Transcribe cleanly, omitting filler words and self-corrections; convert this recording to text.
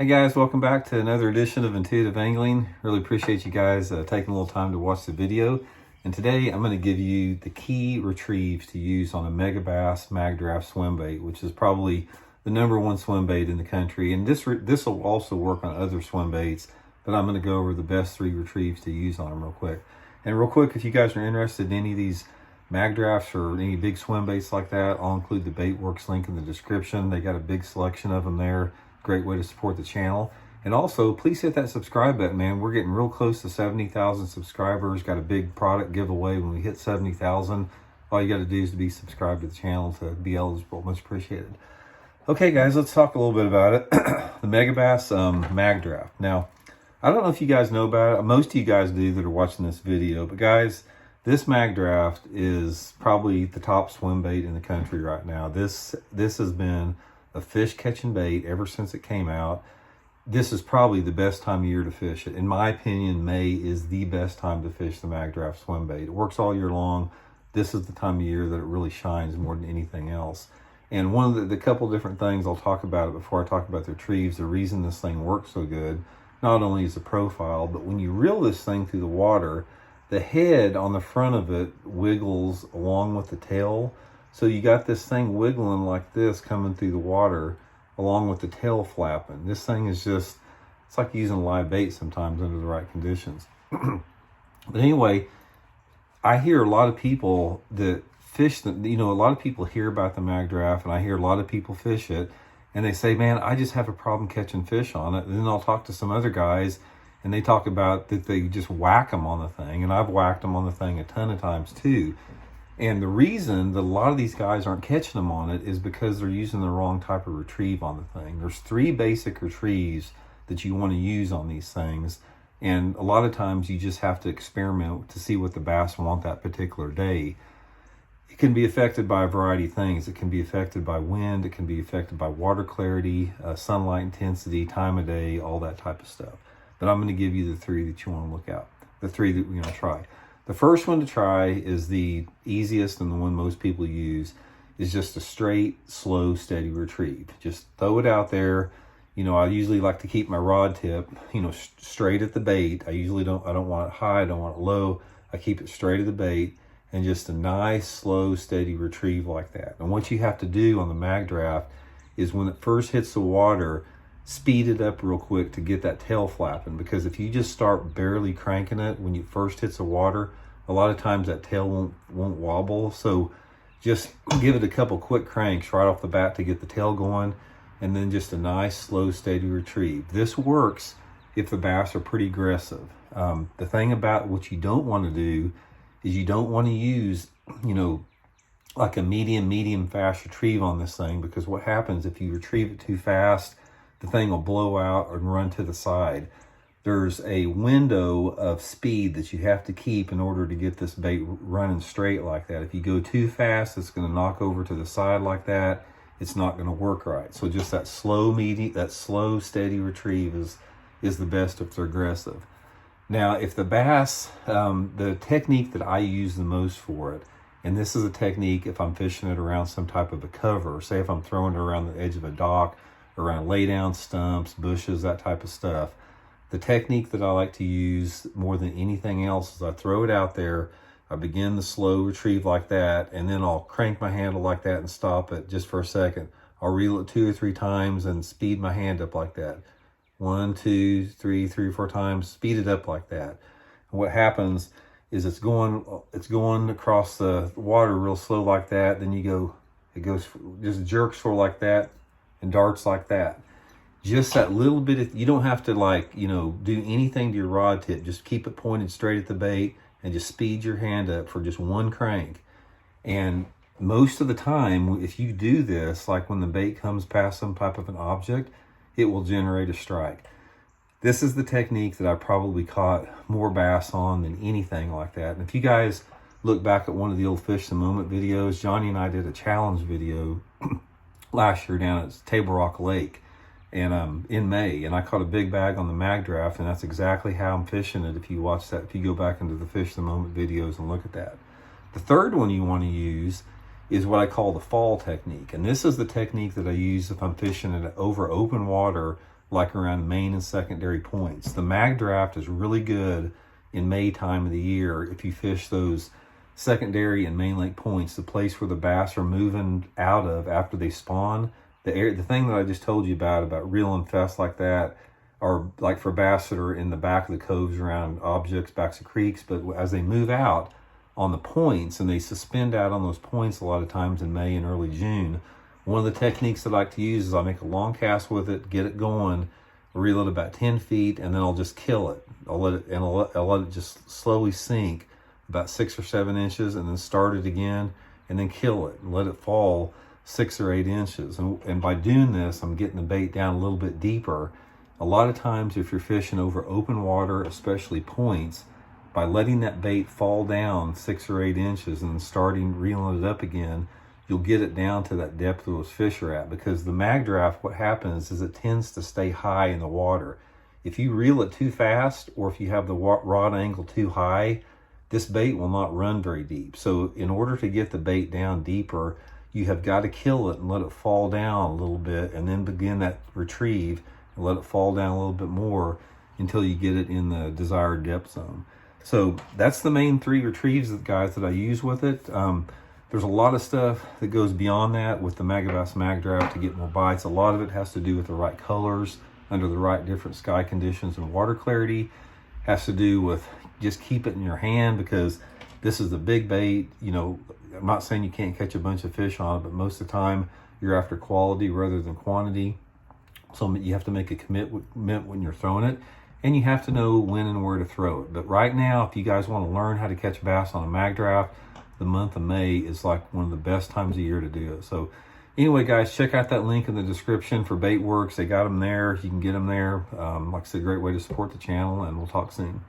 Hey guys, welcome back to another edition of Intuitive Angling. Really appreciate you guys taking a little time to watch the video. And today I'm going to give you the key retrieves to use on a megabass Magdraft swim bait, which is probably the #1 swim bait in the country. And this will also work on other swim baits, but I'm going to go over the best 3 retrieves to use on them real quick. And real quick, if you guys are interested in any of these Magdrafts or any big swim baits like that, I'll include the Baitworks link in the description. They got a big selection of them there. Great way to support the channel. And also, please hit that subscribe button, man. We're getting real close to 70,000 subscribers. Got a big product giveaway when we hit 70,000. All you got to do is to be subscribed to the channel to be eligible. Much appreciated. Okay, guys, let's talk a little bit about it. The megabass Magdraft. Now, I don't know if you guys know about it. Most of you guys do that are watching this video. But guys, this Magdraft is probably the top swim bait in the country right now. This has been a fish catching bait ever since it came out. This is probably the best time of year to fish it. In my opinion, May is the best time to fish the Magdraft swim bait. It works all year long. This is the time of year that it really shines more than anything else. And one of the couple different things I'll talk about it before I talk about the retrieves, the reason this thing works so good, not only is the profile, but when you reel this thing through the water, the head on the front of it wiggles along with the tail. So you got this thing wiggling like this coming through the water along with the tail flapping. This thing is just, it's like using live bait sometimes under the right conditions. But anyway, I hear a lot of people that fish, a lot of people hear about the Magdraft, and I hear a lot of people fish it, and they say, man, I just have a problem catching fish on it. And then I'll talk to some other guys, and they talk about that they just whack them on the thing, and I've whacked them on the thing a ton of times too. And the reason that a lot of these guys aren't catching them on it is because they're using the wrong type of retrieve on the thing. There's 3 basic retrieves that you want to use on these things. And a lot of times you just have to experiment to see what the bass want that particular day. It can be affected by a variety of things. It can be affected by wind. It can be affected by water clarity, sunlight intensity, time of day, all that type of stuff. But I'm going to give you the 3 that you want to look at, the 3 that we're going to try. The first one to try is the easiest and the one most people use, is just a straight, slow, steady retrieve. Just throw it out there. I usually like to keep my rod tip, straight at the bait. I don't want it high, I don't want it low. I keep it straight at the bait, and just a nice, slow, steady retrieve like that. And what you have to do on the Magdraft is when it first hits the water, speed it up real quick to get that tail flapping, because if you just start barely cranking it when it first hits the water, a lot of times that tail won't wobble. So just give it a couple quick cranks right off the bat to get the tail going, and then just a nice, slow, steady retrieve. This works if the bass are pretty aggressive. The thing about what you don't want to do is you don't want to use, like a medium fast retrieve on this thing, because what happens if you retrieve it too fast, the thing will blow out and run to the side. There's a window of speed that you have to keep in order to get this bait running straight like that. If you go too fast, it's going to knock over to the side like that. It's not going to work right. So just that slow, steady retrieve is the best if they're aggressive. Now, if the bass, the technique that I use the most for it, and this is a technique if I'm fishing it around some type of a cover, say if I'm throwing it around the edge of a dock, around lay down stumps, bushes, that type of stuff. The technique that I like to use more than anything else is I throw it out there, I begin the slow retrieve like that, and then I'll crank my handle like that and stop it just for a second. I'll reel it 2 or 3 times and speed my hand up like that. 1, 2, 3 or 4 times, speed it up like that. And what happens is it's going across the water real slow like that, then it goes, just jerks for like that, and darts like that. Just that little bit of, you don't have to do anything to your rod tip. Just keep it pointed straight at the bait and just speed your hand up for just 1 crank. And most of the time, if you do this, like when the bait comes past some type of an object, it will generate a strike. This is the technique that I probably caught more bass on than anything like that. And if you guys look back at one of the old Fish the Moment videos, Johnny and I did a challenge video last year down at Table Rock Lake, and in May, and I caught a big bag on the Magdraft, and that's exactly how I'm fishing it. If you watch that, if you go back into the Fish the Moment videos and look at that. The third one you want to use is what I call the fall technique, and this is the technique that I use if I'm fishing it over open water like around main and secondary points. The Magdraft is really good in May time of the year if you fish those secondary and main lake points, the place where the bass are moving out of after they spawn. The thing that I just told you about reel and fest like that, or like for bass that are in the back of the coves around objects, backs of creeks, but as they move out on the points and they suspend out on those points a lot of times in May and early June, one of the techniques that I like to use is I make a long cast with it, get it going, reel it about 10 feet, and then I'll just kill it. I'll let it just slowly sink about 6 or 7 inches, and then start it again, and then kill it and let it fall 6 or 8 inches. And by doing this, I'm getting the bait down a little bit deeper. A lot of times if you're fishing over open water, especially points, by letting that bait fall down 6 or 8 inches and then starting reeling it up again, you'll get it down to that depth those fish are at. Because the Magdraft, what happens is it tends to stay high in the water. If you reel it too fast, or if you have the rod angle too high, this bait will not run very deep. So in order to get the bait down deeper, you have got to kill it and let it fall down a little bit, and then begin that retrieve and let it fall down a little bit more until you get it in the desired depth zone. So that's the main 3 retrieves, guys, that I use with it. There's a lot of stuff that goes beyond that with the megabass Magdraft to get more bites. A lot of it has to do with the right colors under the right different sky conditions and water clarity. Has to do with just keep it in your hand, because this is a big bait. You know, I'm not saying you can't catch a bunch of fish on it, but most of the time you're after quality rather than quantity. So you have to make a commitment when you're throwing it, and you have to know when and where to throw it. But right now, if you guys want to learn how to catch bass on a Magdraft, the month of May is like one of the best times of year to do it. So anyway, guys, check out that link in the description for Baitworks. They got them there. You can get them there. Like I said, great way to support the channel, and we'll talk soon.